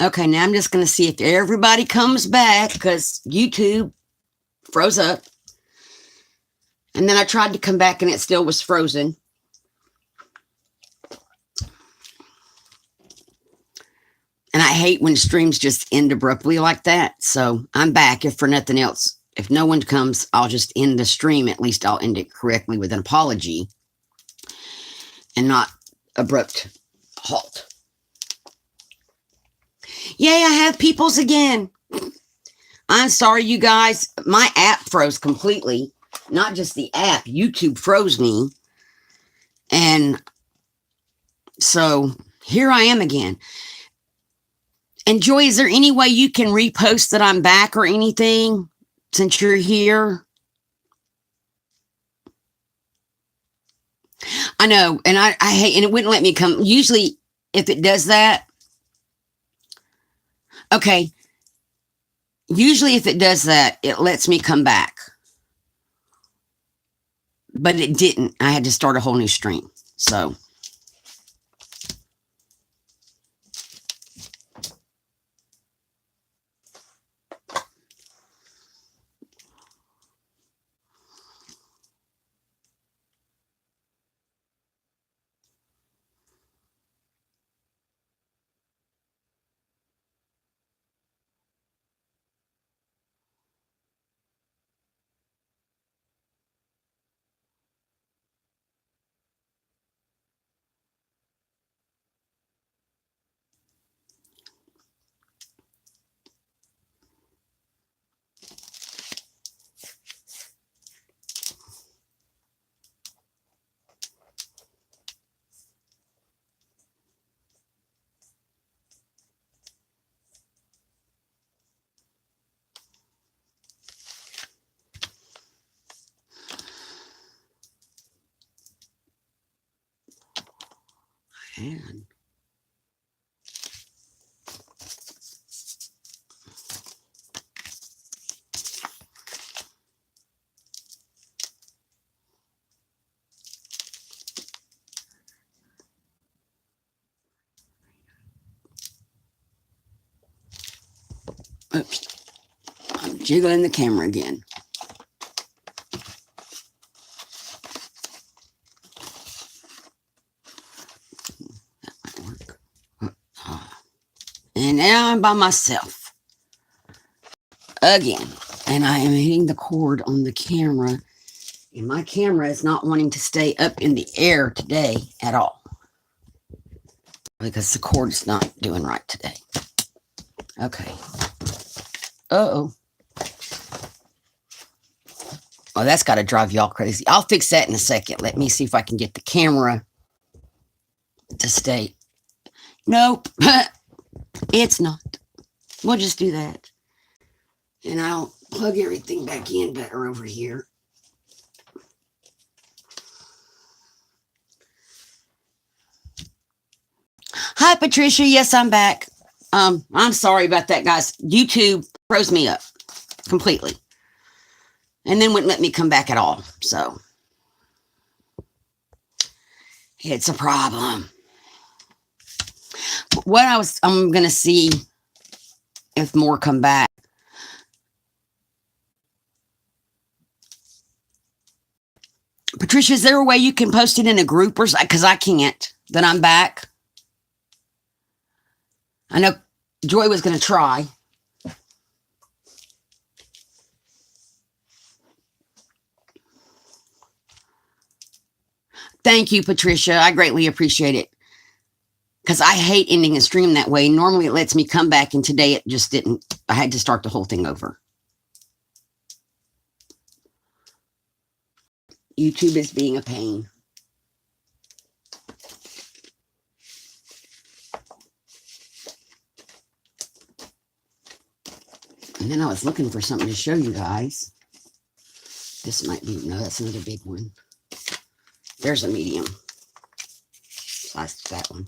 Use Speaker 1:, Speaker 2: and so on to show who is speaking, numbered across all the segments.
Speaker 1: Okay, now I'm just going to see if everybody comes back because YouTube froze up. And then I tried to come back and it still was frozen. And I hate when streams just end abruptly like that. So I'm back if for nothing else. If no one comes, I'll just end the stream. At least I'll end it correctly with an apology and not abrupt halt. Yay, I have peoples again. I'm sorry, you guys. My app froze completely. Not just the app. YouTube froze me. And so here I am again. And Joy, is there any way you can repost that I'm back or anything since you're here? I know, and I hate, and it wouldn't let me come. Usually, if it does that, okay. Usually, if it does that, it lets me come back. But it didn't. I had to start a whole new stream. So. And oops, I'm jiggling the camera again. That might work. And now I'm by myself again. And I am hitting the cord on the camera. And my camera is not wanting to stay up in the air today at all. Because the cord is not doing right today. Okay. Uh-oh. Oh, that's got to drive y'all crazy. I'll fix that in a second. Let me see if I can get the camera to stay. Nope. It's not. We'll just do that. And I'll plug everything back in better over here. Hi, Patricia. Yes, I'm back. I'm sorry about that, guys. YouTube froze me up completely. And then wouldn't let me come back at all. So it's a problem. What I'm going to see if more come back. Patricia, is there a way you can post it in a group or something? Because I can't, that I'm back. I know Joy was going to try. Thank you, Patricia. I greatly appreciate it. Because I hate ending a stream that way. Normally it lets me come back, and today it just didn't. I had to start the whole thing over. YouTube is being a pain. And then I was looking for something to show you guys. This might be, no, that's another big one. There's a medium. That's that one.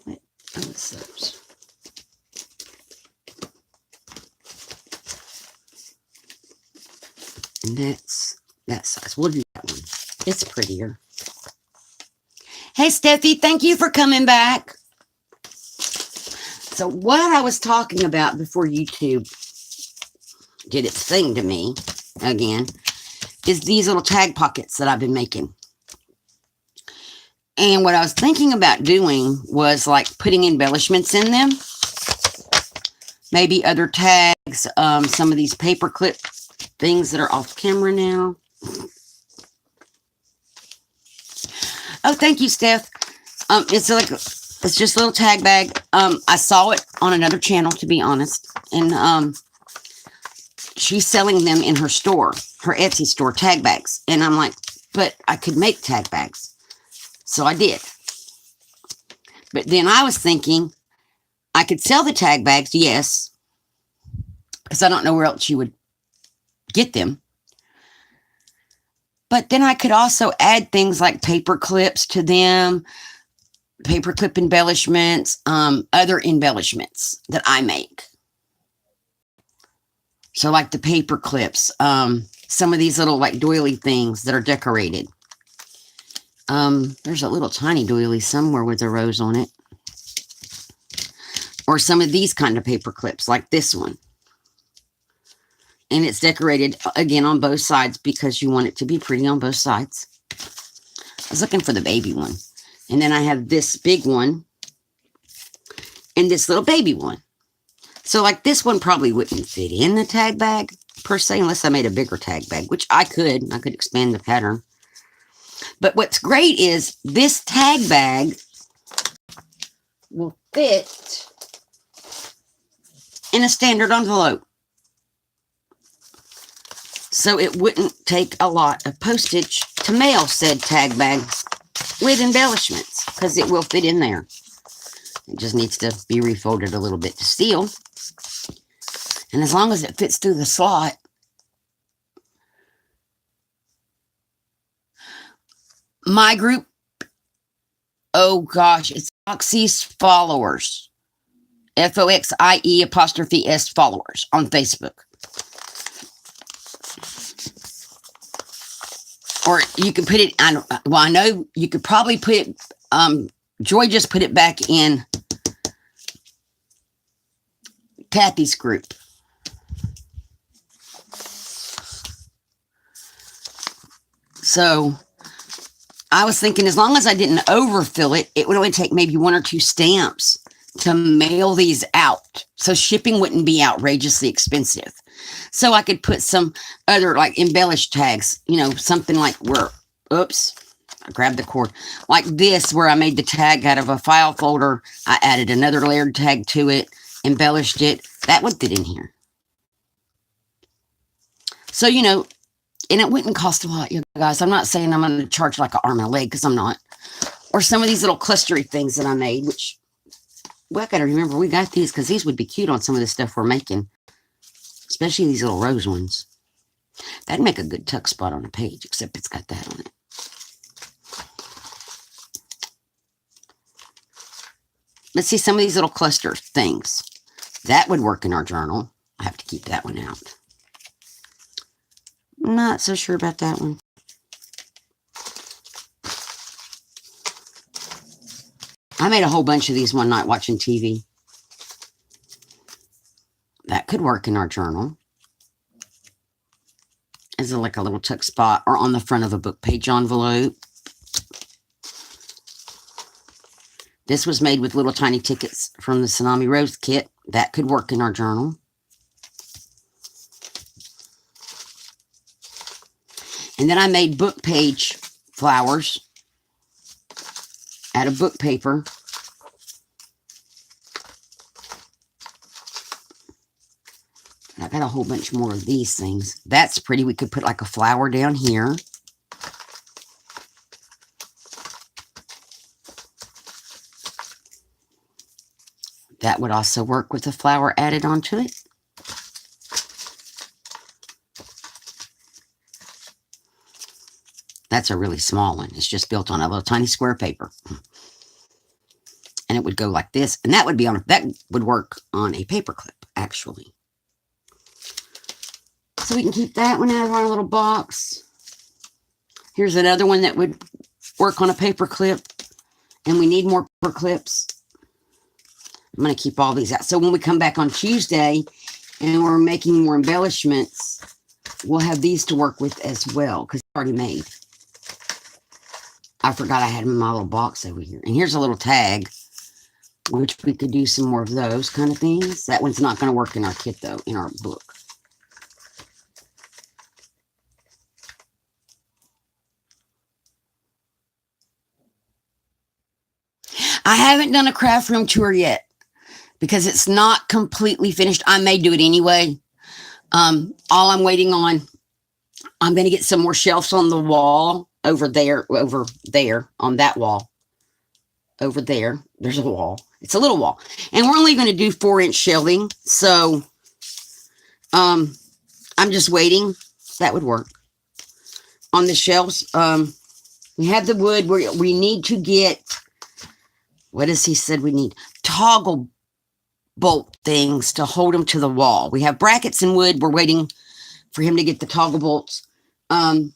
Speaker 1: Wait, oh, it's those. And that's that size. We'll do that one. It's prettier. Hey, Steffi, thank you for coming back. So what I was talking about before YouTube did its thing to me again is these little tag pockets that I've been making. And what I was thinking about doing was like putting embellishments in them. Maybe other tags, some of these paper clip things that are off camera now. Oh, thank you, Steph. It's just a little tag bag. I saw it on another channel, to be honest. And she's selling them in her store, her Etsy store, tag bags. And I'm like, but I could make tag bags. So I did. But then I was thinking I could sell the tag bags, yes, because I don't know where else you would get them. But then I could also add things like paper clips to them, paper clip embellishments, other embellishments that I make. So like the paper clips, some of these little like doily things that are decorated. There's a little tiny doily somewhere with a rose on it. Or some of these kind of paper clips, like this one. And it's decorated, again, on both sides because you want it to be pretty on both sides. I was looking for the baby one. And then I have this big one and this little baby one. So, like, this one probably wouldn't fit in the tag bag, per se, unless I made a bigger tag bag, which I could. I could expand the pattern. But what's great is this tag bag will fit in a standard envelope. So it wouldn't take a lot of postage to mail said tag bag with embellishments, because it will fit in there. It just needs to be refolded a little bit to seal. And as long as it fits through the slot. My group, oh gosh, it's Foxy's Followers. FOXIE' followers on Facebook. Or you can put it on, well, I know you could probably put it, Joy just put it back in Kathy's group. So I was thinking as long as I didn't overfill it, it would only take maybe 1 or 2 stamps to mail these out. So shipping wouldn't be outrageously expensive. So I could put some other like embellished tags, you know, something like where, oops, I grabbed the cord. Like this, where I made the tag out of a file folder. I added another layered tag to it, embellished it. That would fit in here. So, you know, and it wouldn't cost a lot, you guys. I'm not saying I'm going to charge like an arm and a leg, because I'm not. Or some of these little clustery things that I made, which, well, I got to remember we got these because these would be cute on some of the stuff we're making. Especially these little rose ones. That'd make a good tuck spot on a page, except it's got that on it. Let's see some of these little cluster things. That would work in our journal. I have to keep that one out. Not so sure about that one. I made a whole bunch of these one night watching TV. That could work in our journal. As like a little tuck spot or on the front of a book page envelope. This was made with little tiny tickets from the Tsunami Rose kit. That could work in our journal. And then I made book page flowers out of book paper. I got a whole bunch more of these things. That's pretty. We could put like a flower down here. That would also work with a flower added onto it. That's a really small one. It's just built on a little tiny square paper. And it would go like this. And that would be on, that would work on a paper clip, actually. So we can keep that one out of our little box. Here's another one that would work on a paper clip. And we need more paper clips. I'm going to keep all these out. So when we come back on Tuesday and we're making more embellishments, we'll have these to work with as well because they're already made. I forgot I had them in my little box over here. And here's a little tag, which we could do some more of those kind of things. That one's not going to work in our kit, though, in our book. I haven't done a craft room tour yet because it's not completely finished. I may do it anyway. All I'm waiting on, I'm going to get some more shelves on the wall over there, on that wall. Over there, there's a wall. It's a little wall. And we're only going to do 4-inch shelving. So, I'm just waiting. That would work. On the shelves, we have the wood where we need to get, what does he said we need? Toggle bolt things to hold them to the wall. We have brackets and wood. We're waiting for him to get the toggle bolts. And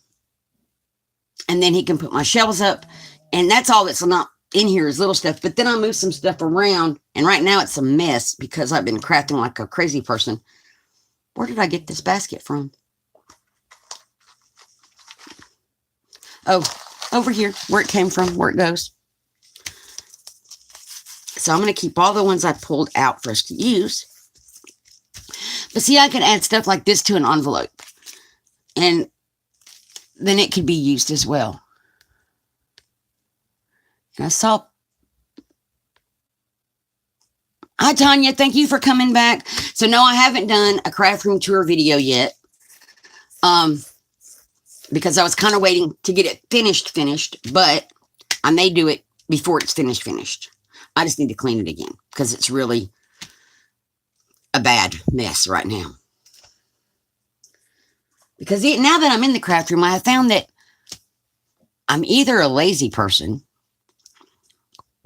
Speaker 1: then he can put my shelves up. And that's all that's not in here is little stuff. But then I move some stuff around. And right now it's a mess because I've been crafting like a crazy person. Where did I get this basket from? Oh, over here, where it came from, where it goes. So I'm going to keep all the ones I pulled out for us to use. But see, I can add stuff like this to an envelope. And then it could be used as well. And I saw... Hi, Tanya. Thank you for coming back. So, no, I haven't done a craft room tour video yet. Because I was kind of waiting to get it finished. But I may do it before it's finished. I just need to clean it again because it's really a bad mess right now. Because now that I'm in the craft room, I have found that I'm either a lazy person.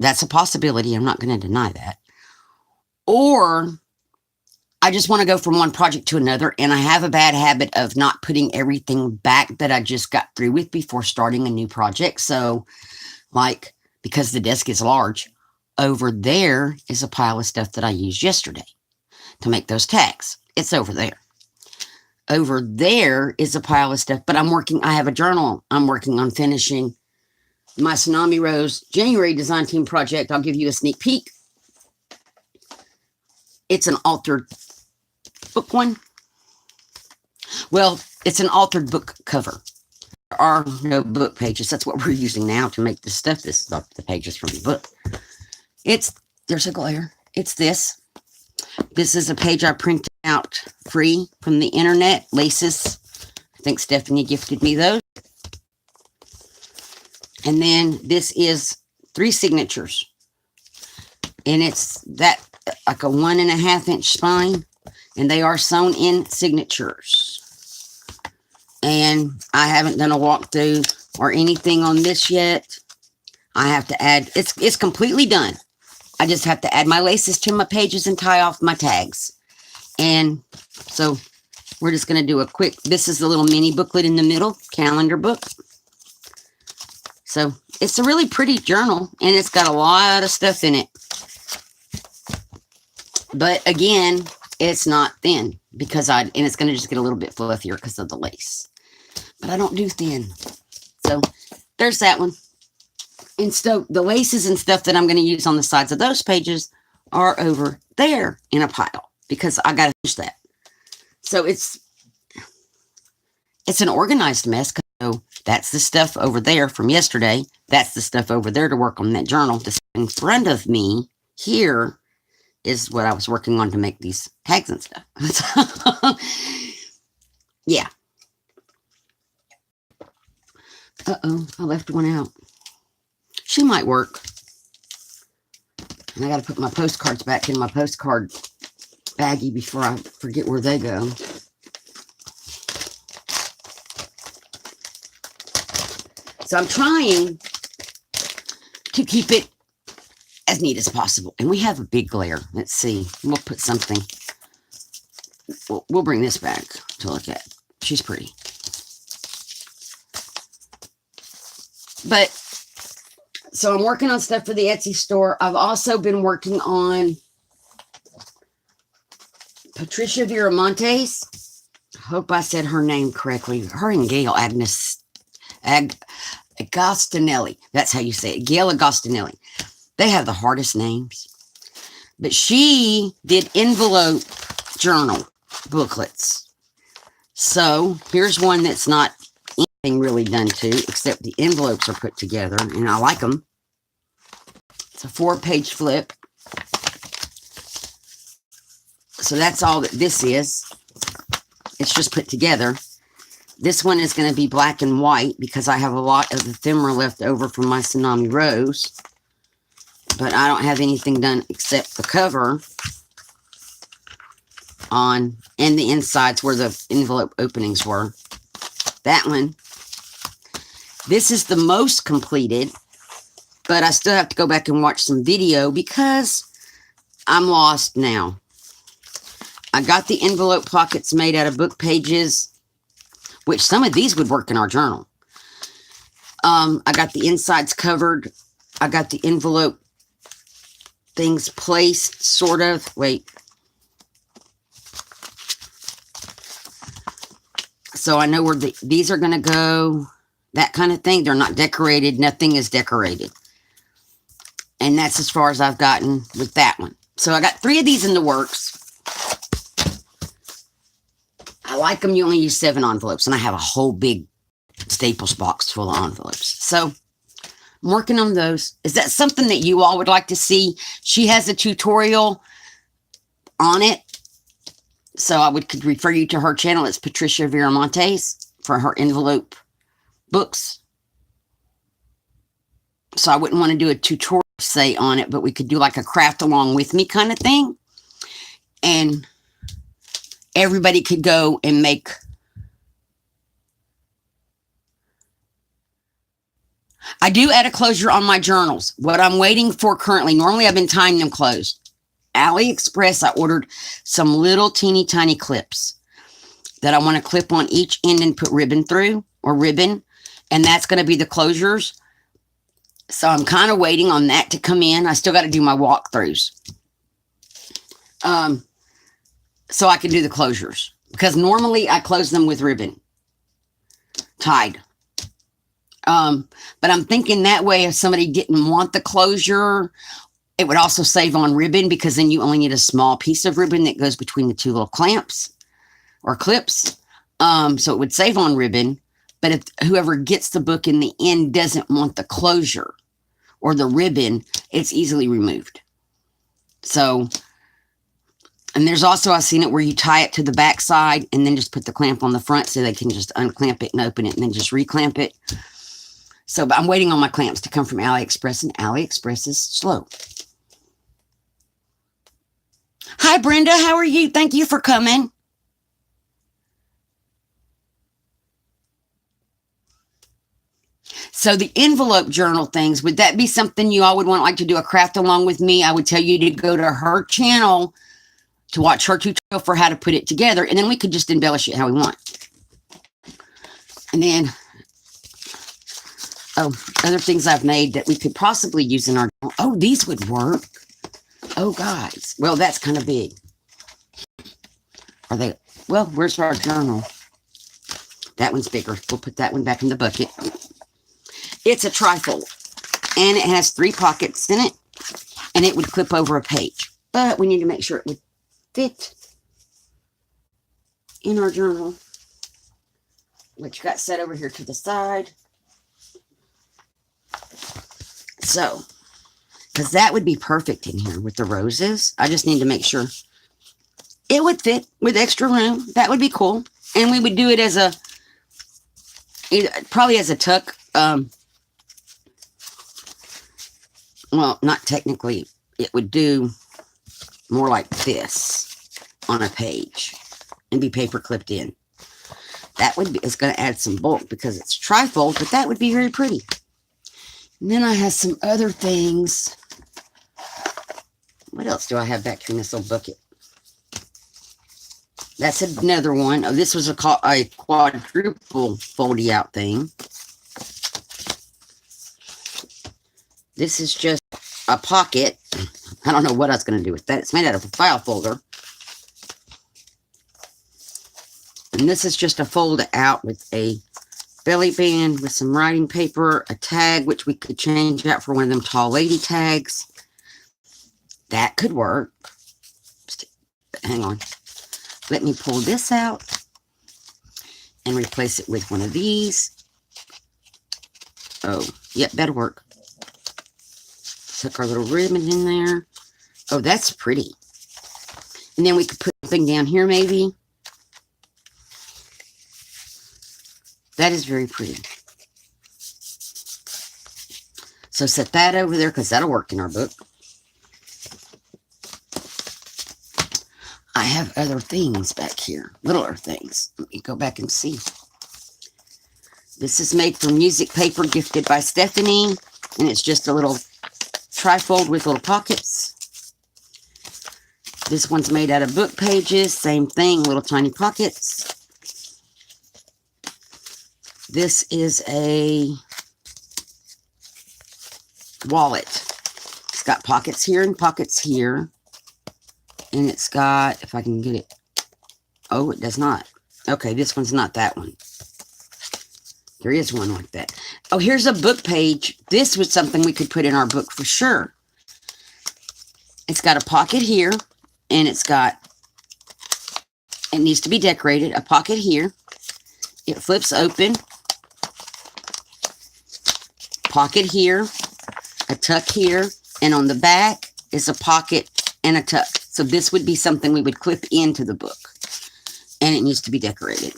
Speaker 1: That's a possibility. I'm not going to deny that. Or I just want to go from one project to another. And I have a bad habit of not putting everything back that I just got through with before starting a new project. So, like, because the desk is large, over there is a pile of stuff that I used yesterday to make those tags. It's over there. Over there is a pile of stuff, but I have a journal. I'm working on finishing my Tsunami Rose January design team project. I'll give you a sneak peek. It's an altered book one. Well, it's an altered book cover. There are no book pages. That's what we're using now to make this stuff. This is the pages from the book. There's a glare. It's this. This is a page I printed out free from the internet. Laces. I think Stephanie gifted me those. And then this is 3 signatures. And it's that like a 1.5 inch spine. And they are sewn in signatures. And I haven't done a walkthrough or anything on this yet. I have to add, it's completely done. I just have to add my laces to my pages and tie off my tags. And so we're just going to do a quick, this is the little mini booklet in the middle, calendar book. So it's a really pretty journal and it's got a lot of stuff in it. But again, it's not thin because and it's going to just get a little bit fluffier because of the lace. But I don't do thin. So there's that one. And so the laces and stuff that I'm going to use on the sides of those pages are over there in a pile because I got to finish that. So it's an organized mess. So that's the stuff over there from yesterday. That's the stuff over there to work on that journal. This in front of me here is what I was working on to make these tags and stuff. Yeah. Uh-oh, I left one out. She might work. And I got to put my postcards back in my postcard baggie before I forget where they go. So I'm trying to keep it as neat as possible. And we have a big glare. Let's see. We'll put something. We'll bring this back to look at. She's pretty. But So I'm working on stuff for the Etsy store. I've also been working on Patricia Viramontes. Hope I said her name correctly. Her and Gail Agostinelli. That's how you say it. Gail Agostinelli. They have the hardest names. But she did envelope journal booklets. So here's one that's not anything really done to, except the envelopes are put together, and I like them. It's a 4-page flip. So that's all that this is. It's just put together. This one is going to be black and white because I have a lot of the ephemera left over from my Tsunami Rose. But I don't have anything done except the cover on and the insides where the envelope openings were. That one. This is the most completed, but I still have to go back and watch some video because I'm lost now. I got the envelope pockets made out of book pages, which some of these would work in our journal. I got the insides covered. I got the envelope things placed, sort of. Wait. So I know where these are going to go. That kind of thing. They're not decorated. Nothing is decorated. And that's as far as I've gotten with that one. So I got 3 of these in the works. I like them. You only use 7 envelopes. And I have a whole big Staples box full of envelopes. So I'm working on those. Is that something that you all would like to see? She has a tutorial on it. So I could refer you to her channel. It's Patricia Viramontes for her envelope books. So I wouldn't want to do a tutorial, say, on it, but we could do like a craft along with me kind of thing. And everybody could go and make. I do add a closure on my journals. What I'm waiting for currently, normally I've been tying them closed. AliExpress, I ordered some little teeny tiny clips that I want to clip on each end and put ribbon through, or ribbon. And that's going to be the closures. So I'm kind of waiting on that to come in. I still got to do my walkthroughs. So I can do the closures. Because normally I close them with ribbon. Tied. But I'm thinking that way if somebody didn't want the closure, it would also save on ribbon, because then you only need a small piece of ribbon that goes between the 2 little clamps or clips. So it would save on ribbon. But if whoever gets the book in the end doesn't want the closure or the ribbon, it's easily removed. So, and there's also, I've seen it where you tie it to the back side and then just put the clamp on the front so they can just unclamp it and open it and then just reclamp it. So, but I'm waiting on my clamps to come from AliExpress, and AliExpress is slow. Hi, Brenda. How are you? Thank you for coming. So the envelope journal things, would that be something you all would want, like, to do a craft along with me? I would tell you to go to her channel to watch her tutorial for how to put it together, and then we could just embellish it how we want. And then, other things I've made that we could possibly use in our, these would work. Oh, guys. Well, that's kind of big. Are they, well, where's our journal? That one's bigger. We'll put that one back in the bucket. It's a trifold, and it has 3 pockets in it, and it would clip over a page. But we need to make sure it would fit in our journal, which got set over here to the side. So, because that would be perfect in here with the roses. I just need to make sure it would fit with extra room. That would be cool. And we would do it as probably as a tuck. Well, not technically. It would do more like this on a page and be paper clipped in. That would be, it's going to add some bulk because it's trifold, but that would be very pretty. And then I have some other things. What else do I have back here in this little bucket? That's another one. Oh, this was a quadruple foldy out thing. This is just a pocket. I don't know what I was going to do with that. It's made out of a file folder. And this is just a fold out with a belly band with some writing paper, a tag, which we could change out for one of them tall lady tags. That could work. Hang on. Let me pull this out and replace it with one of these. Oh, yep, that'll work. Tuck our little ribbon in there. Oh, that's pretty. And then we could put something down here maybe. That is very pretty. So set that over there because that'll work in our book. I have other things back here, littler things. Let me go back and see. This is made from music paper gifted by Stephanie, and it's just a little trifold with little pockets. This one's made out of book pages, same thing, little tiny pockets. This is a wallet. It's got pockets here and pockets here. And it's got, if I can get it. Oh, it does not. Okay, this one's not that one. There is one like that. Oh, here's a book page. This was something we could put in our book for sure. It's got a pocket here. And it's got, it needs to be decorated. A pocket here. It flips open. Pocket here. A tuck here. And on the back is a pocket and a tuck. So this would be something we would clip into the book. And it needs to be decorated.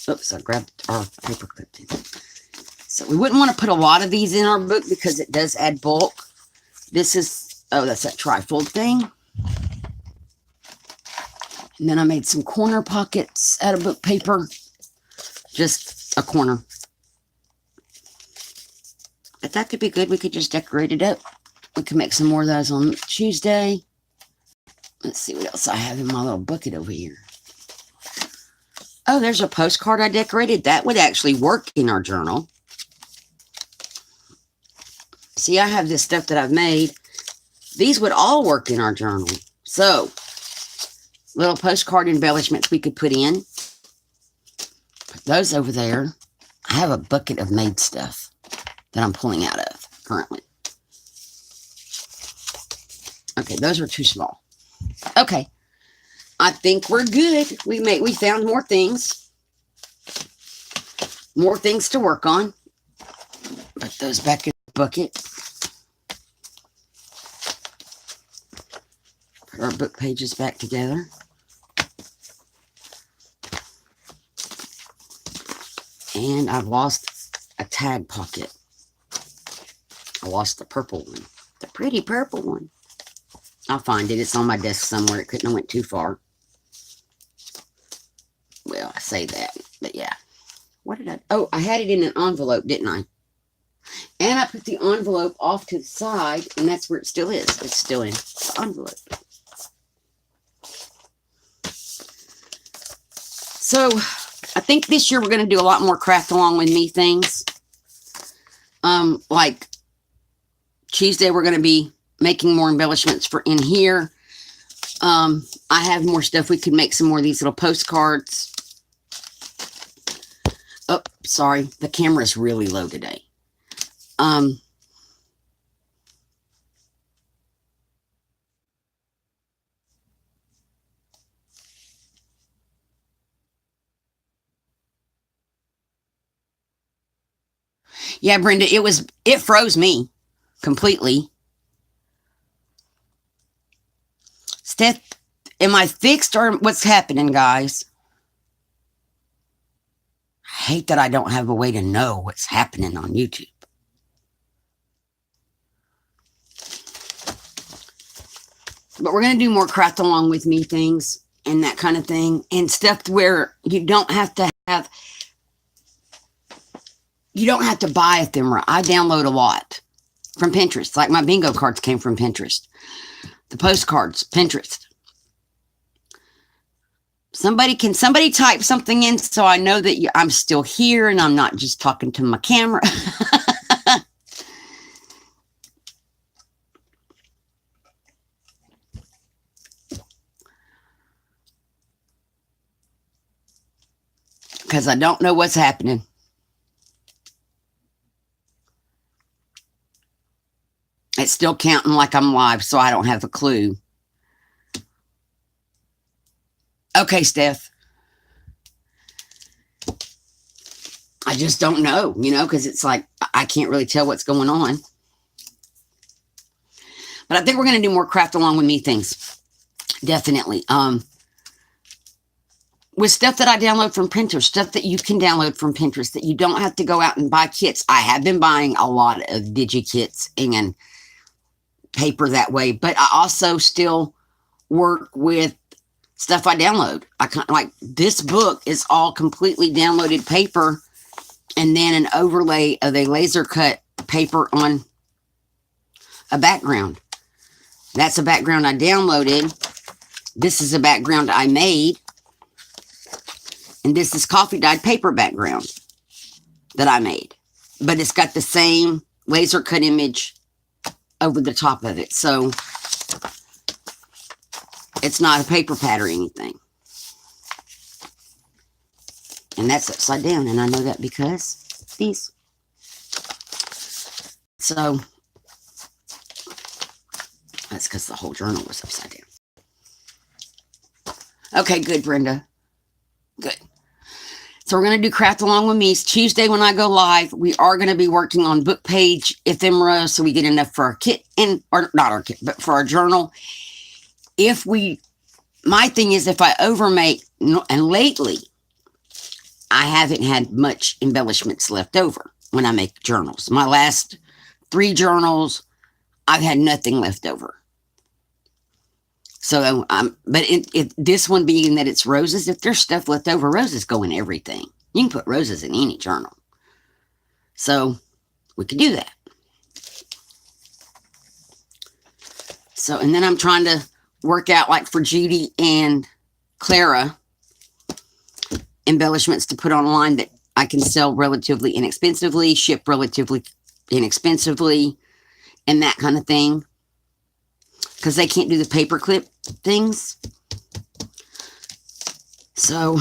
Speaker 1: Oops, I grabbed our paper clip. So we wouldn't want to put a lot of these in our book because it does add bulk. This is, oh, that's that trifold thing. And then I made some corner pockets out of book paper. Just a corner. But that could be good. We could just decorate it up. We can make some more of those on Tuesday. Let's see what else I have in my little bucket over here. Oh, there's a postcard I decorated. That would actually work in our journal. See, I have this stuff that I've made. These would all work in our journal. So, little postcard embellishments we could put in. Put those over there. I have a bucket of made stuff that I'm pulling out of currently. Okay, those are too small. Okay. I think we're good. We found more things. More things to work on. Put those back in the bucket. Put our book pages back together. And I've lost a tag pocket. I lost the purple one. The pretty purple one. I'll find it. It's on my desk somewhere. It couldn't have went too far. Well, I say that, but yeah. What did I... Oh, I had it in an envelope, didn't I? And I put the envelope off to the side, and that's where it still is. It's still in the envelope. So, I think this year we're going to do a lot more craft along with me things. Like, Tuesday we're going to be making more embellishments for in here. I have more stuff. We could make some more of these little postcards. Oh, sorry. The camera's really low today. Yeah, Brenda, it froze me completely. Steph, am I fixed or what's happening, guys? I hate that I don't have a way to know what's happening on YouTube. But we're going to do more craft along with me things and that kind of thing. And stuff where you don't have to have... You don't have to buy ephemera. I download a lot from Pinterest. Like my bingo cards came from Pinterest. The postcards, Pinterest. Somebody type something in so I know that I'm still here and I'm not just talking to my camera. because I don't know what's happening. It's still counting like I'm live, so I don't have a clue. Okay, Steph. I just don't know, because it's like I can't really tell what's going on. But I think we're going to do more craft along with me things. Definitely. With stuff that I download from Pinterest, stuff that you can download from Pinterest, that you don't have to go out and buy kits. I have been buying a lot of DigiKits and paper that way, but I also still work with stuff I download. I kind of like this book is all completely downloaded paper and then an overlay of a laser cut paper on a background. That's a background I downloaded. This is a background I made. And this is coffee dyed paper background that I made. But it's got the same laser cut image over the top of it. So it's not a paper pad or anything. And that's upside down. And I know that because these. So that's because the whole journal was upside down. Okay, good, Brenda. Good. So we're going to do craft along with me. It's Tuesday when I go live. We are going to be working on book page ephemera so we get enough for our kit, or not our kit, but for our journal. My thing is if I overmake, and lately I haven't had much embellishments left over when I make journals. My last 3 journals, I've had nothing left over. So, but this one being that it's roses, if there's stuff left over, roses go in everything. You can put roses in any journal. So, we could do that. So, and then I'm trying to work out, like for Judy and Clara, embellishments to put online that I can sell relatively inexpensively, ship relatively inexpensively, and that kind of thing. Because they can't do the paperclip things. So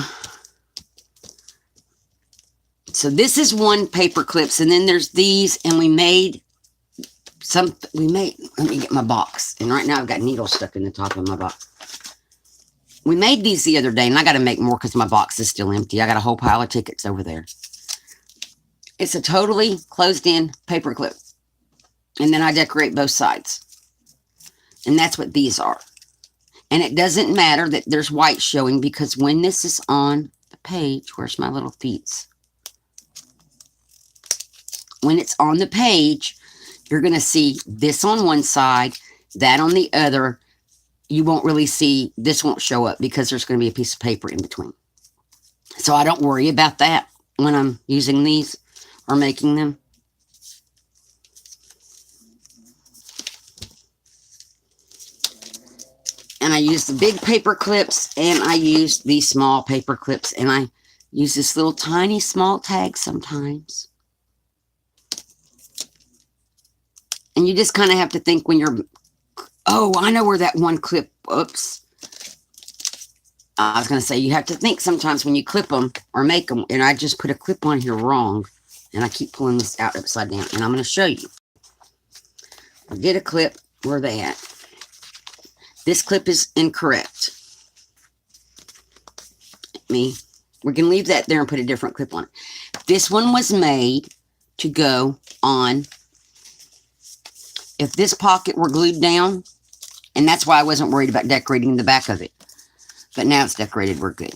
Speaker 1: this is one paperclips, and then there's these, and let me get my box. And right now I've got needles stuck in the top of my box. We made these the other day, and I got to make more because my box is still empty. I got a whole pile of tickets over there. It's a totally closed-in paperclip. And then I decorate both sides. And that's what these are. And it doesn't matter that there's white showing because when this is on the page, where's my little feet? When it's on the page, you're going to see this on one side, that on the other. You won't really see, this won't show up because there's going to be a piece of paper in between. So I don't worry about that when I'm using these or making them. And I use the big paper clips and I use these small paper clips, and I use this little tiny small tag sometimes. And you just kind of have to think when you're, oh, I know where that one clip, oops. I was going to say, you have to think sometimes when you clip them or make them, and I just put a clip on here wrong, and I keep pulling this out upside down, and I'm going to show you. I did a clip, where are they at? This clip is incorrect. We can leave that there and put a different clip on it. This one was made to go on, if this pocket were glued down, and that's why I wasn't worried about decorating the back of it. But now it's decorated, we're good.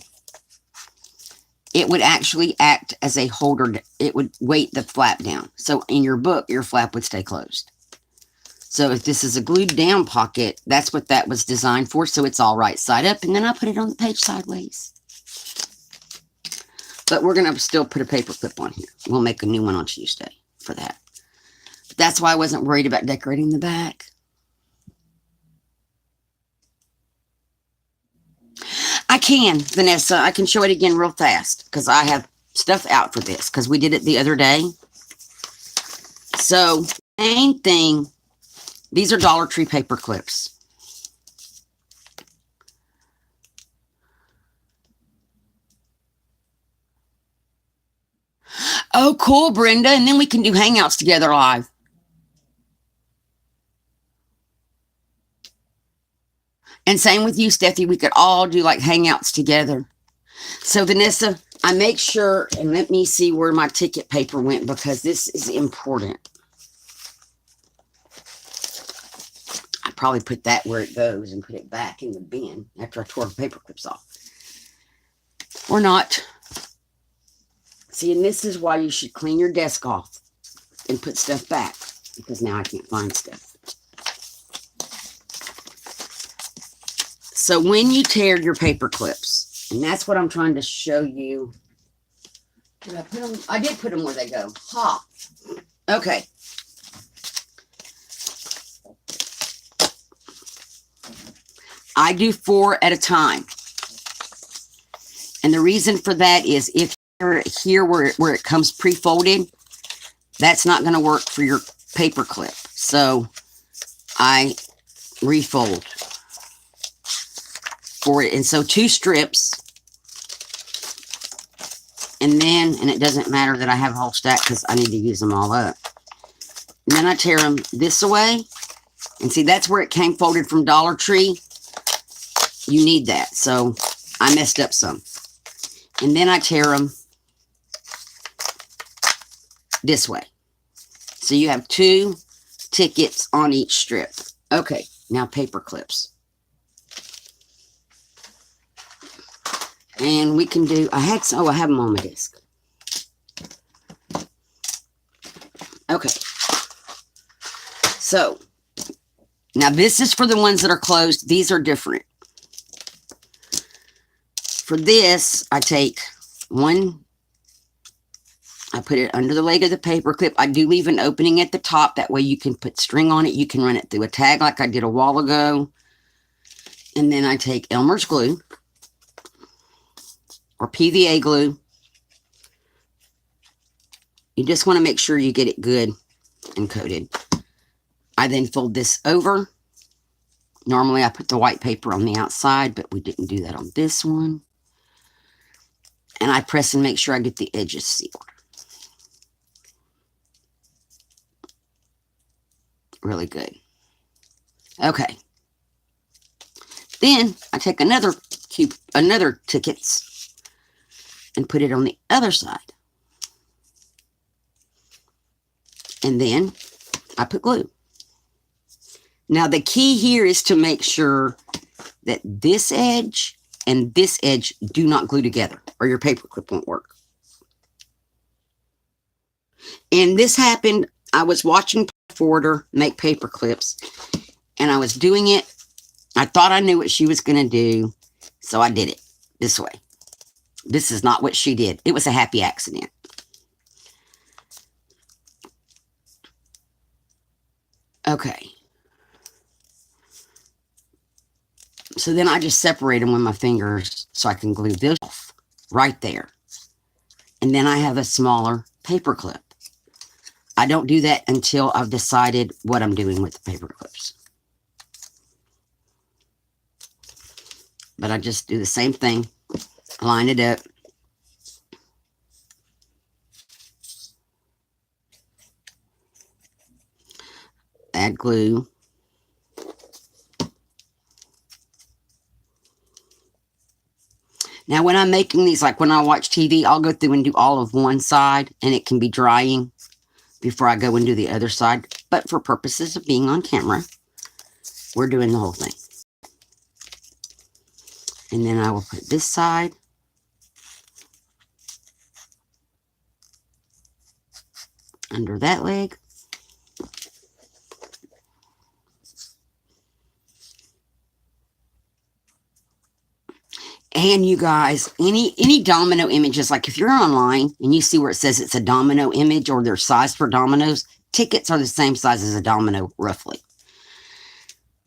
Speaker 1: It would actually act as a holder. It would weight the flap down. So in your book, your flap would stay closed. So if this is a glued down pocket, that's what that was designed for. So it's all right side up. And then I put it on the page sideways. But we're going to still put a paper clip on here. We'll make a new one on Tuesday for that. But that's why I wasn't worried about decorating the back. I can, Vanessa. I can show it again real fast because I have stuff out for this because we did it the other day. So, main thing, these are Dollar Tree paper clips. Oh, cool, Brenda. And then we can do Hangouts together live. And same with you, Steffi. We could all do like Hangouts together. So, Vanessa, I make sure, and let me see where my ticket paper went because this is important. I probably put that where it goes and put it back in the bin after I tore the paper clips off. Or not. See, and this is why you should clean your desk off and put stuff back, because now I can't find stuff. So when you tear your paper clips, and that's what I'm trying to show you. Did I put them? I did put them where they go. Ha. Okay. I do 4 at a time. And the reason for that is if you're here where it comes pre-folded, that's not going to work for your paper clip. So I refold for it. And so 2 strips. And then, and it doesn't matter that I have a whole stack because I need to use them all up. And then I tear them this way. And see, that's where it came folded from Dollar Tree. You need that. So I messed up some. And then I tear them this way. So you have 2 tickets on each strip. Okay, now paper clips. And we can do, I have them on my desk. Okay. So, now this is for the ones that are closed. These are different. For this, I take one, I put it under the leg of the paper clip. I do leave an opening at the top. That way you can put string on it. You can run it through a tag like I did a while ago. And then I take Elmer's glue or PVA glue. You just want to make sure you get it good and coated. I then fold this over. Normally I put the white paper on the outside, but we didn't do that on this one. And I press and make sure I get the edges sealed. Really good. Okay. Then I take another tickets and put it on the other side. And then I put glue. Now the key here is to make sure that this edge and this edge do not glue together or your paper clip won't work. And this happened, I was watching Forwarder make paper clips and I was doing it. I thought I knew what she was going to do, so I did it this way. This is not what she did. It was a happy accident. Okay. So then I just separate them with my fingers so I can glue this off right there. And then I have a smaller paper clip. I don't do that until I've decided what I'm doing with the paper clips. But I just do the same thing. Line it up. Add glue. Now, when I'm making these, like when I watch TV, I'll go through and do all of one side, and it can be drying before I go and do the other side. But for purposes of being on camera, we're doing the whole thing. And then I will put this side. Under that leg. And you guys, any domino images, like if you're online and you see where it says it's a domino image or they're sized for dominoes, tickets are the same size as a domino, roughly.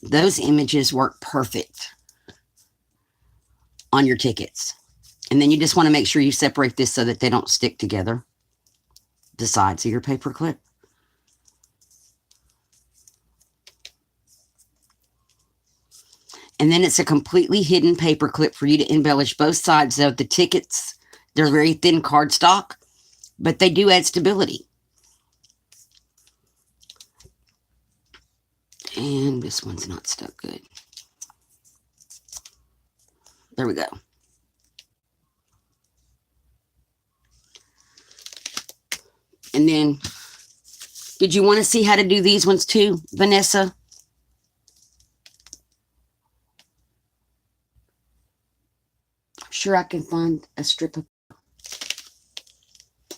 Speaker 1: Those images work perfect on your tickets. And then you just want to make sure you separate this so that they don't stick together. The sides of your paper clip. And then it's a completely hidden paper clip for you to embellish both sides of the tickets. They're very thin cardstock. but they do add stability. And this one's not stuck good. There we go. And then, did you want to see how to do these ones too, Vanessa? I'm sure I can find a strip of,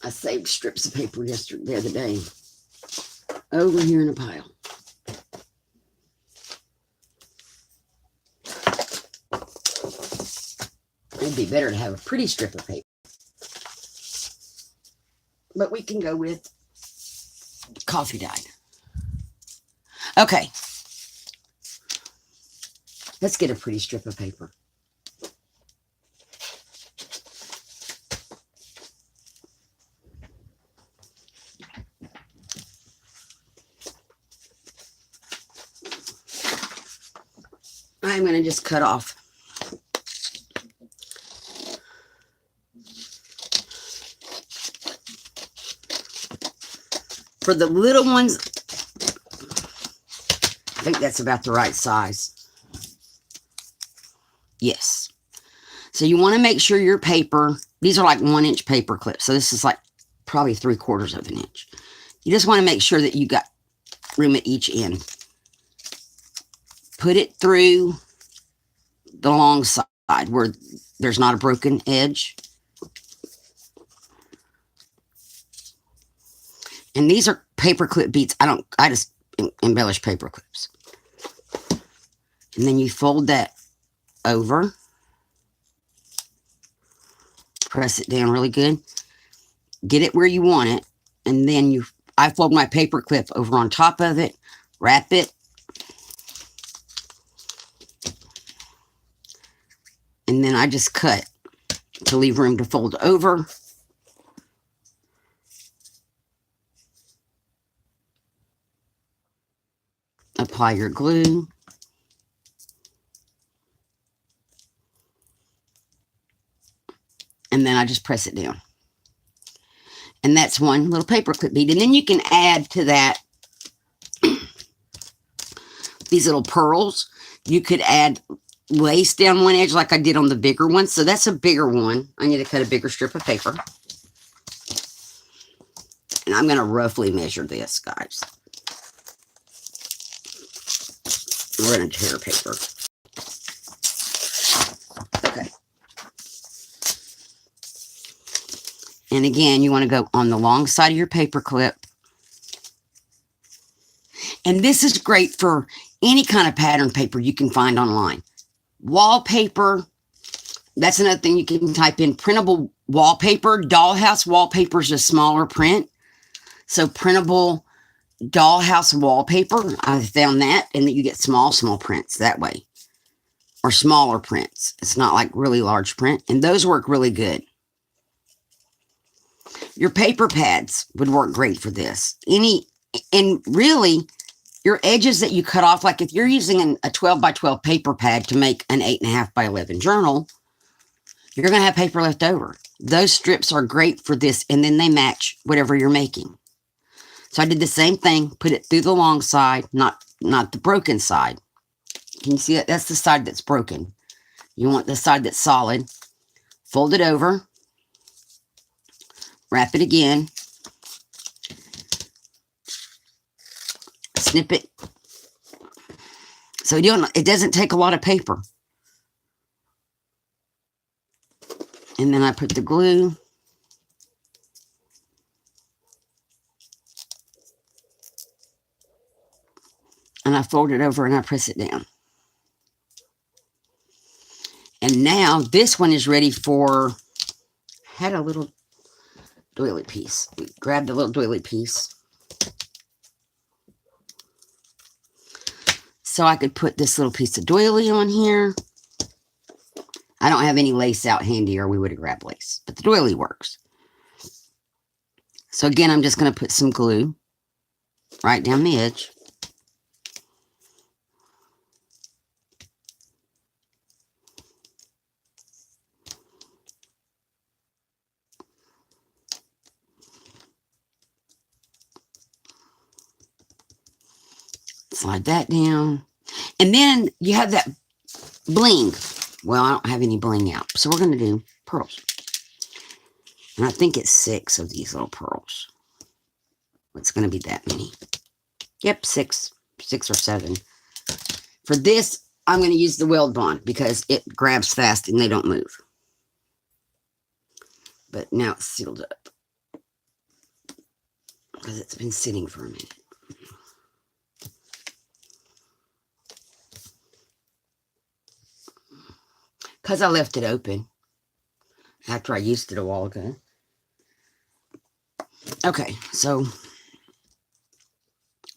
Speaker 1: I saved strips of paper yesterday, the other day, over here in a pile. It'd be better to have a pretty strip of paper. But we can go with coffee dyed. Okay. Let's get a pretty strip of paper. I'm going to just cut off. For the little ones, I think that's about the right size. Yes. So you want to make sure your paper, these are like 1-inch paper clips. So this is like probably 3/4 of an inch. You just want to make sure that you got room at each end. Put it through the long side where there's not a broken edge. And these are paper clip beads. I just embellish paper clips. And then you fold that over. Press it down really good. Get it where you want it. And then I fold my paper clip over on top of it. Wrap it. And then I just cut to leave room to fold over. Apply your glue. And then I just press it down. And that's one little paper clip bead. And then you can add to that these little pearls. You could add lace down one edge like I did on the bigger one. So that's a bigger one. I need to cut a bigger strip of paper. And I'm going to roughly measure this, guys. We're going to tear paper. Okay. And again, you want to go on the long side of your paper clip. And this is great for any kind of pattern paper you can find online. Wallpaper. That's another thing you can type in. Printable wallpaper. Dollhouse wallpaper is a smaller print. So printable dollhouse wallpaper, I found that, and that you get small prints that way, or smaller prints. It's not like really large print, and those work really good. Your paper pads would work great for this. And really, your edges that you cut off, like if you're using a 12 by 12 paper pad to make an 8.5 by 11 journal, you're going to have paper left over. Those strips are great for this, and then they match whatever you're making. So I did the same thing, put it through the long side, not the broken side. Can you see that? That's the side that's broken. You want the side that's solid. Fold it over. Wrap it again. Snip it. So it doesn't take a lot of paper. And then I put the glue. And I fold it over and I press it down. And now this one is ready for, had a little doily piece. We grabbed a little doily piece. So I could put this little piece of doily on here. I don't have any lace out handy or we would have grabbed lace, but the doily works. So again, I'm just going to put some glue right down the edge. Slide that down. And then you have that bling. Well, I don't have any bling out. So we're going to do pearls. And I think it's 6 of these little pearls. It's going to be that many. Yep, 6 or 7. For this, I'm going to use the weld bond because it grabs fast and they don't move. But now it's sealed up because it's been sitting for a minute. Because I left it open after I used it a while ago. Okay, so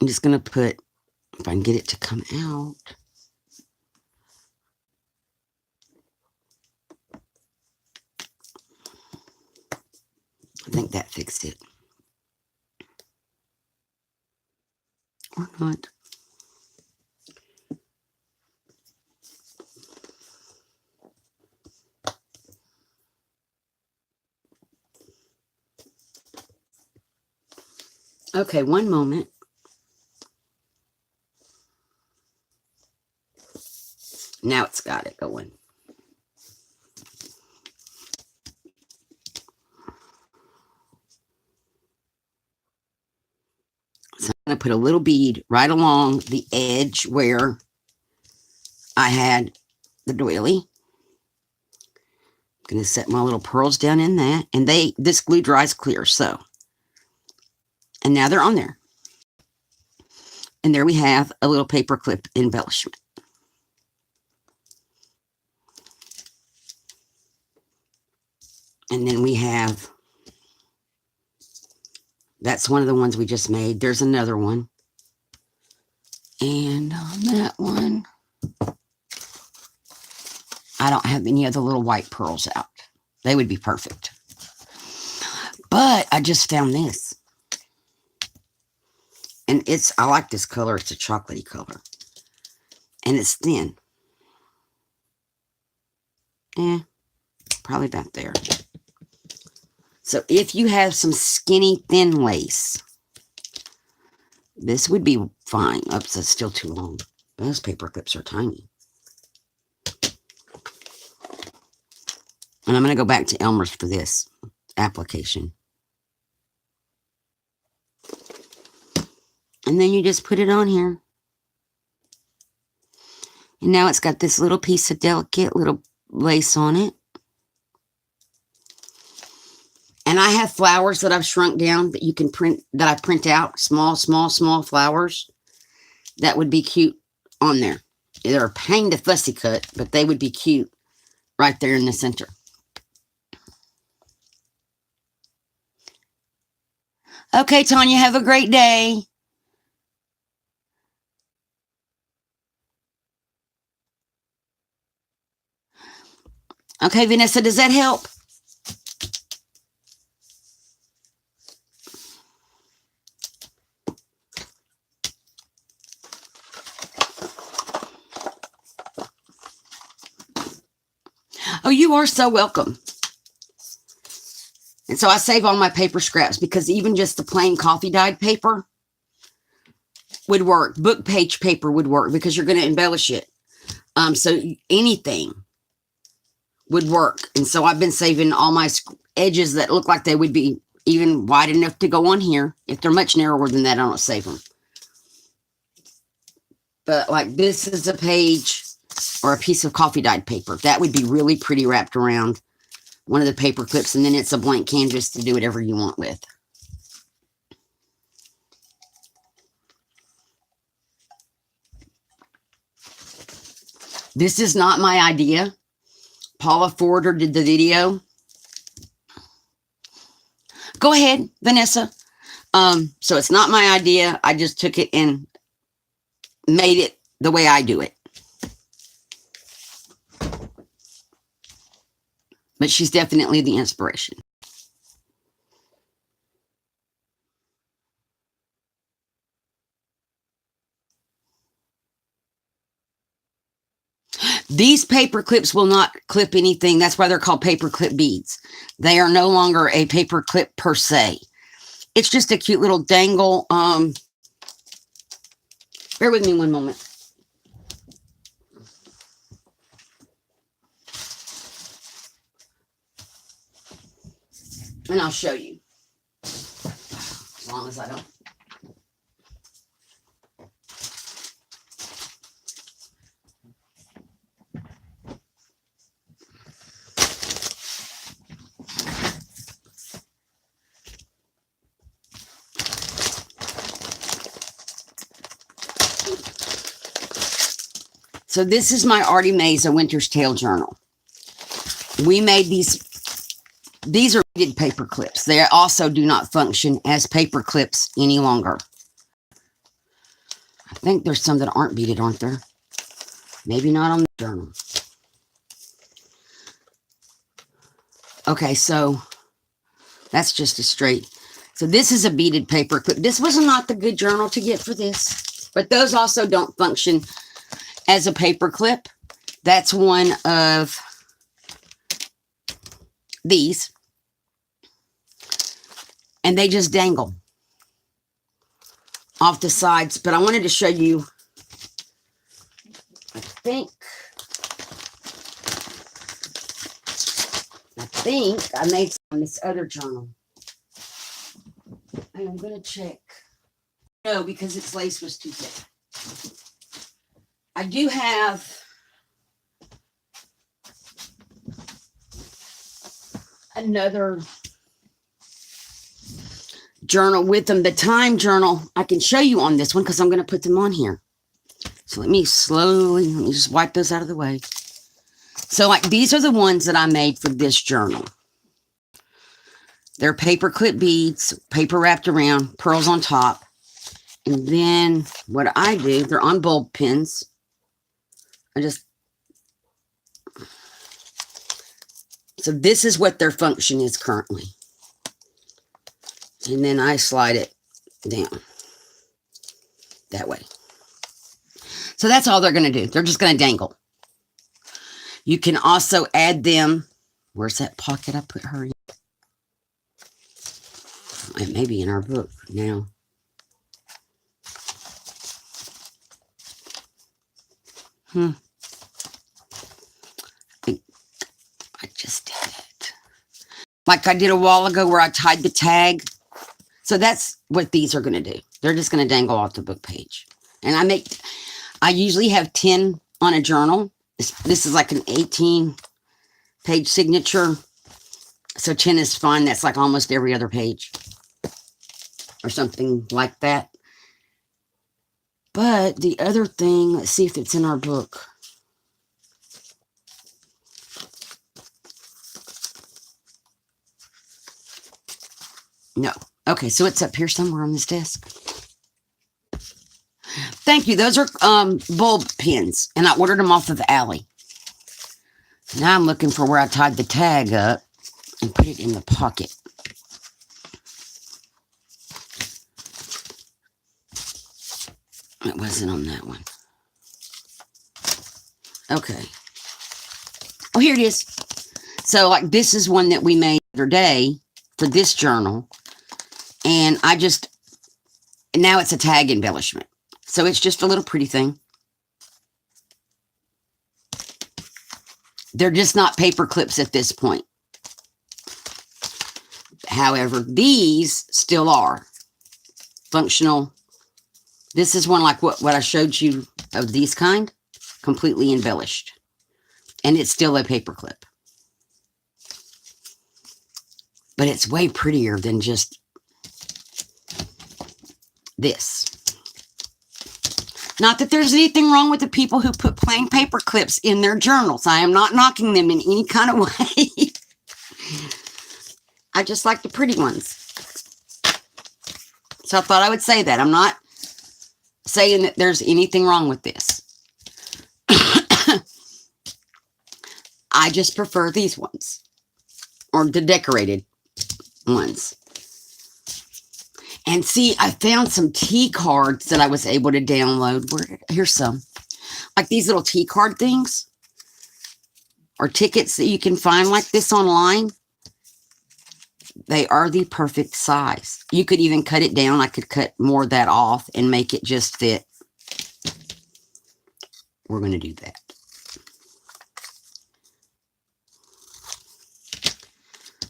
Speaker 1: I'm just going to put, if I can get it to come out. I think that fixed it. Or not. Okay, one moment. Now it's got it going. So I'm going to put a little bead right along the edge where I had the doily. I'm going to set my little pearls down in that. And this glue dries clear, so. And now they're on there. And there we have a little paper clip embellishment. And then we have, that's one of the ones we just made. There's another one. And on that one, I don't have any of the little white pearls out. They would be perfect. But I just found this. And I like this color. It's a chocolatey color. And it's thin. Probably about there. So if you have some skinny, thin lace, this would be fine. Oops, that's still too long. Those paper clips are tiny. And I'm going to go back to Elmer's for this application. And then you just put it on here. And now it's got this little piece of delicate little lace on it. And I have flowers that I've shrunk down that you can print, that I print out. Small flowers. That would be cute on there. They're a pain to fussy cut, but they would be cute right there in the center. Okay, Tanya, have a great day. Okay, Vanessa, does that help? Oh, you are so welcome. And so I save all my paper scraps because even just the plain coffee dyed paper would work. Book page paper would work because you're going to embellish it. So anything would work. And so I've been saving all my edges that look like they would be even wide enough to go on here. If they're much narrower than that, I don't save them. But like this is a page or a piece of coffee dyed paper. That would be really pretty wrapped around one of the paper clips, and then it's a blank canvas to do whatever you want with. This is not my idea. Paula Forder did the video. Go ahead, Vanessa. So it's not my idea. I just took it and made it the way I do it. But she's definitely the inspiration. These paper clips will not clip anything. That's why they're called paper clip beads. They are no longer a paper clip per se. It's just a cute little dangle Bear with me one moment. And I'll show you. As long as I don't. So this is my Artie Mays A Winter's Tale journal. We made these are beaded paper clips. They also do not function as paper clips any longer. I think there's some that aren't beaded, aren't there? Maybe not on the journal. Okay, so that's just a straight. So this is a beaded paper clip. This was not the good journal to get for this, but those also don't function as a paper clip. That's one of these. And they just dangle off the sides. But I wanted to show you, I think I made some on this other journal. And I'm going to check. No, because its lace was too thick. I do have another journal with them. The time journal, I can show you on this one because I'm going to put them on here. So let me just wipe those out of the way. So like these are the ones that I made for this journal. They're paper clip beads, paper wrapped around, pearls on top. And then what I do, they're on bulb pins. So this is what their function is currently. And then I slide it down that way. So that's all they're going to do. They're just going to dangle. You can also add them. Where's that pocket I put her in? It may be in our book now. I just did it. Like I did a while ago where I tied the tag. So that's what these are going to do. They're just going to dangle off the book page. And I usually have 10 on a journal. This is like an 18-page signature. So 10 is fine. That's like almost every other page. Or something like that. But the other thing, let's see if it's in our book. No. Okay, so it's up here somewhere on this desk. Thank you. Those are bulb pins, and I ordered them off of Ally. Now I'm looking for where I tied the tag up and put it in the pocket. It wasn't on that one. Okay. Oh, here it is. So, like, this is one that we made the other day for this journal. And now it's a tag embellishment. So it's just a little pretty thing. They're just not paper clips at this point. However, these still are functional. This is one like what I showed you of these kind, completely embellished. And it's still a paper clip. But it's way prettier than just this. Not that there's anything wrong with the people who put plain paper clips in their journals. I am not knocking them in any kind of way. I just like the pretty ones. So I thought I would say that. I'm not saying that there's anything wrong with this. I just prefer these ones. Or the decorated ones. And see, I found some tea cards that I was able to download. Here's some. Like these little tea card things. Or tickets that you can find like this online. They are the perfect size. You could even cut it down. I could cut more of that off and make it just fit we're going to do that.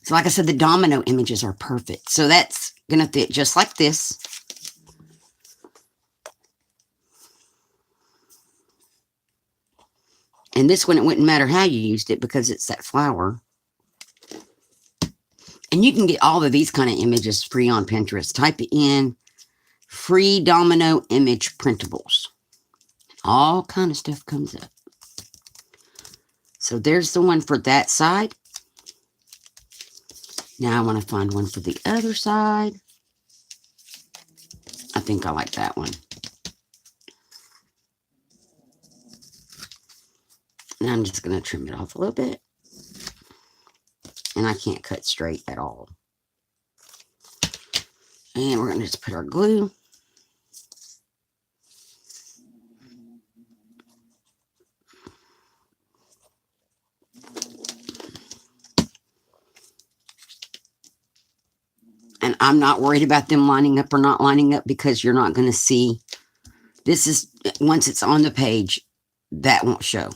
Speaker 1: So like I said, the domino images are perfect. So that's going to fit just like this. And this one, it wouldn't matter how you used it because it's that flower. And you can get all of these kind of images free on Pinterest. Type in free domino image printables. All kind of stuff comes up. So there's the one for that side. Now I want to find one for the other side. I think I like that one. And I'm just going to trim it off a little bit. And I can't cut straight at all. And we're going to just put our glue. And I'm not worried about them lining up or not lining up because you're not going to see. This is, once it's on the page, that won't show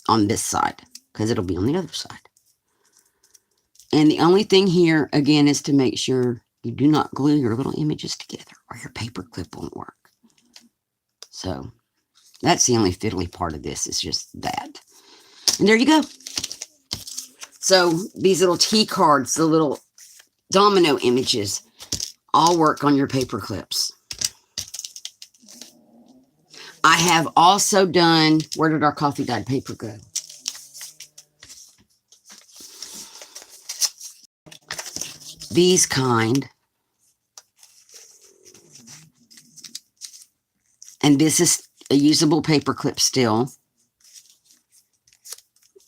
Speaker 1: on this side because it'll be on the other side. And the only thing here, again, is to make sure you do not glue your little images together or your paper clip won't work. So that's the only fiddly part of this, is just that. And there you go. So these little T cards, the little domino images, all work on your paper clips. I have also done, where did our coffee dyed paper go? These kind. And this is a usable paper clip still.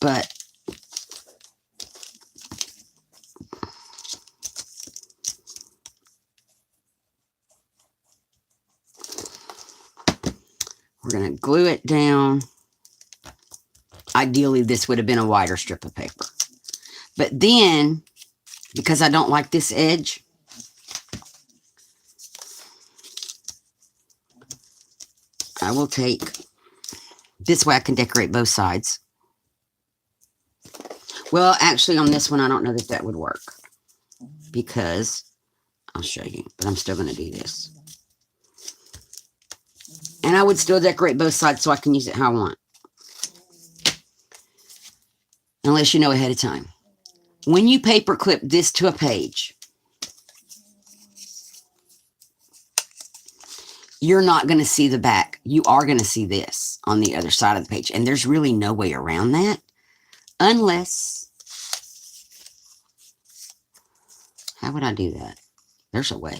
Speaker 1: But we're going to glue it down. Ideally, this would have been a wider strip of paper. But then, because I don't like this edge, I will take, this way I can decorate both sides. Well, actually on this one, I don't know that that would work because, I'll show you, but I'm still going to do this. And I would still decorate both sides so I can use it how I want. Unless you know ahead of time. When you paper clip this to a page, you're not going to see the back. You are going to see this on the other side of the page. And there's really no way around that. Unless, how would I do that? There's a way.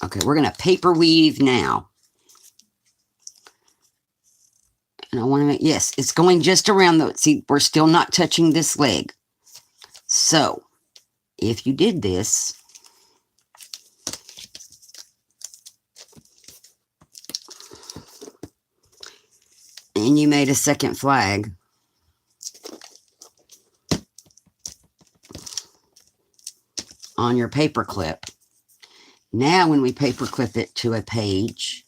Speaker 1: Okay, we're going to paper weave now. And I want to make, yes, it's going just around the, see, we're still not touching this leg. So, if you did this, and you made a second flag, on your paper clip, now when we paper clip it to a page,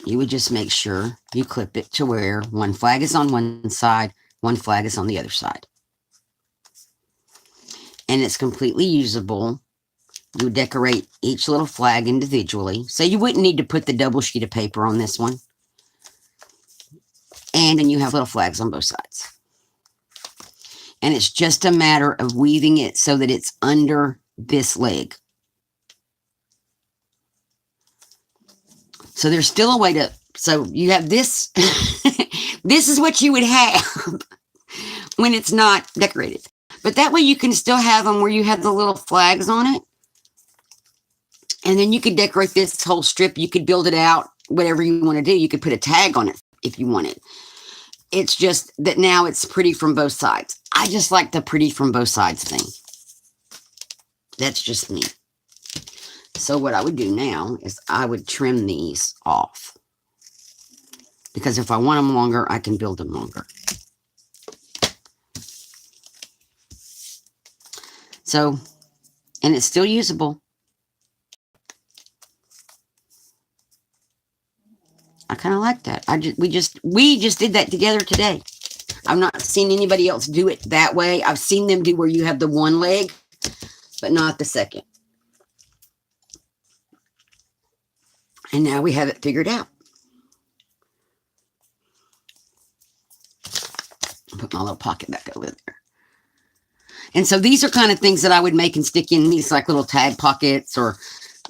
Speaker 1: you would just make sure you clip it to where one flag is on one side, one flag is on the other side. And it's completely usable. You would decorate each little flag individually. So you wouldn't need to put the double sheet of paper on this one. And then you have little flags on both sides. And it's just a matter of weaving it so that it's under this leg. So there's still a way to, so you have this, this is what you would have when it's not decorated. But that way you can still have them where you have the little flags on it. And then you could decorate this whole strip. You could build it out, whatever you want to do. You could put a tag on it if you wanted. It's just that now it's pretty from both sides. I just like the pretty from both sides thing. That's just me. So what I would do now is I would trim these off. Because if I want them longer, I can build them longer. So, and it's still usable. kind of like that. We just did that together today. I've not seen anybody else do it that way. I've seen them do where you have the one leg, but not the second. And now we have it figured out. Put my little pocket back over there. And so these are kind of things that I would make and stick in these like little tag pockets, or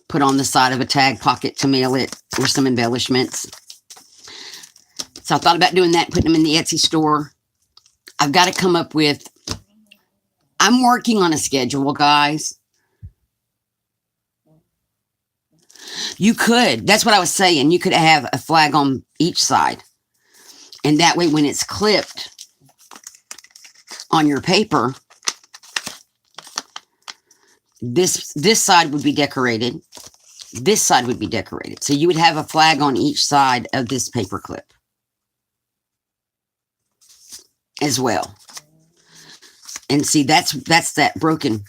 Speaker 1: put on the side of a tag pocket to mail it, or some embellishments. So I thought about doing that, putting them in the Etsy store. I've got to come up with, I'm working on a schedule, guys. You could, that's what I was saying. You could have a flag on each side. And that way when it's clipped on your paper, this side would be decorated. This side would be decorated. So you would have a flag on each side of this paper clip as well. And see, that's that broken,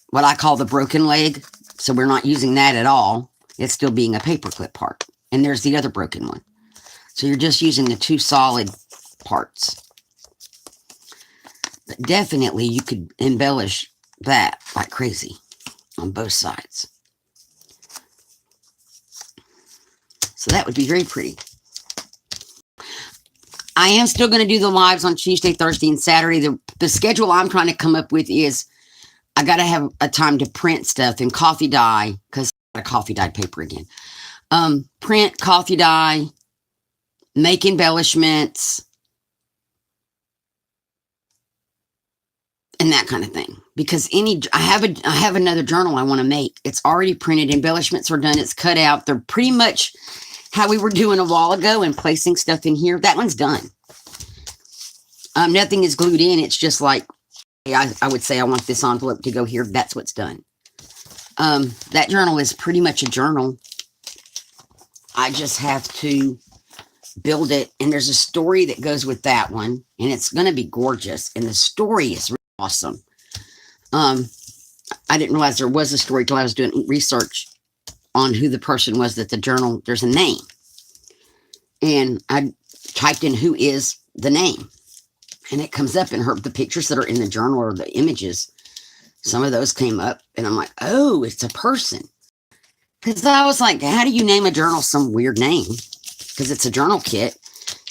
Speaker 1: what I call the broken leg. So we're not using that at all. It's still being a paper clip part. And there's the other broken one. So you're just using the two solid parts. But definitely you could embellish that like crazy on both sides. So that would be very pretty. I am still going to do the lives on Tuesday, Thursday, and Saturday. The schedule I'm trying to come up with is I got to have a time to print stuff and coffee dye, because I got a coffee dyed paper again. Print, coffee dye, make embellishments, and that kind of thing. Because I have another journal I want to make. It's already printed. Embellishments are done. It's cut out. They're pretty much how we were doing a while ago and placing stuff in here. That one's done. Nothing is glued in. It's just like, I would say I want this envelope to go here. That's what's done. That journal is pretty much a journal. I just have to build it. And there's a story that goes with that one. And it's going to be gorgeous. And the story is really awesome. I didn't realize there was a story till I was doing research on who the person was that the journal, there's a name. And I typed in who is the name. And it comes up in the pictures that are in the journal, or the images. Some of those came up and I'm like, oh, it's a person. Because I was like, how do you name a journal some weird name? Because it's a journal kit.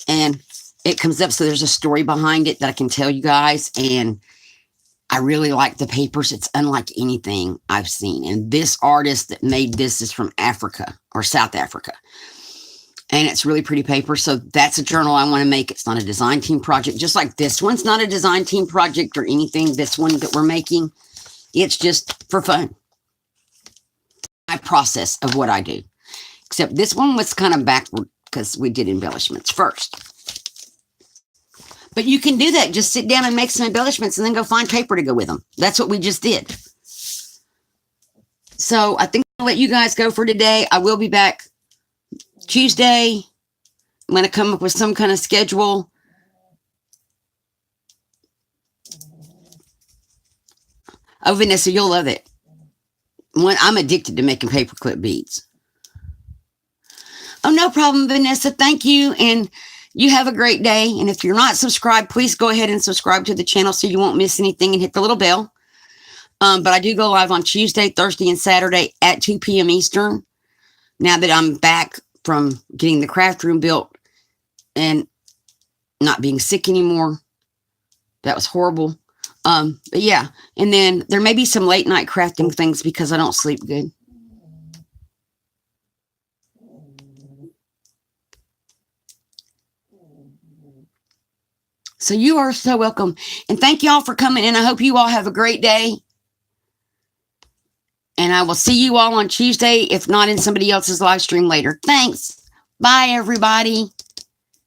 Speaker 1: And it comes up. So there's a story behind it that I can tell you guys. And I really like the papers. It's unlike anything I've seen. And this artist that made this is from Africa, or South Africa. And it's really pretty paper. So that's a journal I want to make. It's not a design team project. Just like this one's not a design team project or anything. This one that we're making, it's just for fun. My process of what I do. Except this one was kind of backward because we did embellishments first. But you can do that. Just sit down and make some embellishments and then go find paper to go with them. That's what we just did. So I think I'll let you guys go for today. I will be back Tuesday. I'm going to come up with some kind of schedule. Oh, Vanessa, you'll love it. I'm addicted to making paperclip beads. Oh, no problem, Vanessa. Thank you. And you have a great day. And if you're not subscribed, please go ahead and subscribe to the channel so you won't miss anything, and hit the little bell. But I do go live on Tuesday, Thursday, and Saturday at 2 p.m. Eastern. Now that I'm back from getting the craft room built and not being sick anymore. That was horrible. But yeah. And then there may be some late night crafting things because I don't sleep good. So you are so welcome. And thank you all for coming in. I hope you all have a great day. And I will see you all on Tuesday, if not in somebody else's live stream later. Thanks. Bye, everybody.